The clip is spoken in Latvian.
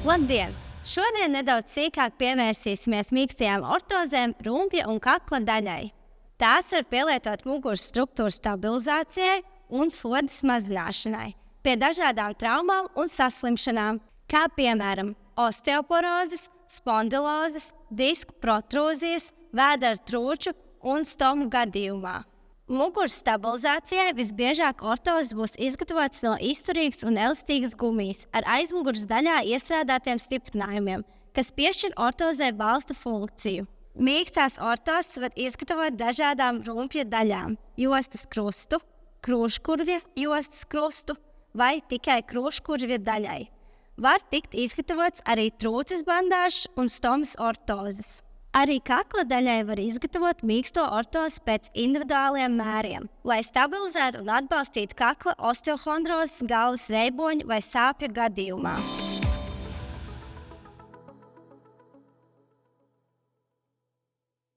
Labdien! Šodien nedaudz sīkāk pievērsīsimies mīkstajām ortozēm rumpja un kakla daļai. Tās var pielietot muguras struktūras stabilizācijai un slodzes mazināšanai pie dažādām traumām un saslimšanām, kā piemēram osteoporozes, spondilozes, disku protrūzijas, vēdera trūču un stomu gadījumā. Muguras stabilizācijai visbiežāk ortozes būs izgatavotas no izturīgas un elastīgas gumijas ar aizmuguras daļā iestrādātiem stiprinājumiem, kas piešķir ortozē balsta funkciju. Mīkstās ortozes var izgatavot dažādām rumpja daļām – jostas krustu, krūškurvja jostas krustu vai tikai krūškurvja daļai. Var tikt izgatavots arī trūces bandāžas un stomas ortozes. Arī kakla daļai var izgatavot mīksto ortozi pēc individuāliem mēriem, lai stabilizētu un atbalstītu kakla osteohondrozes, galvas reiboņu vai sāpju gadījumā.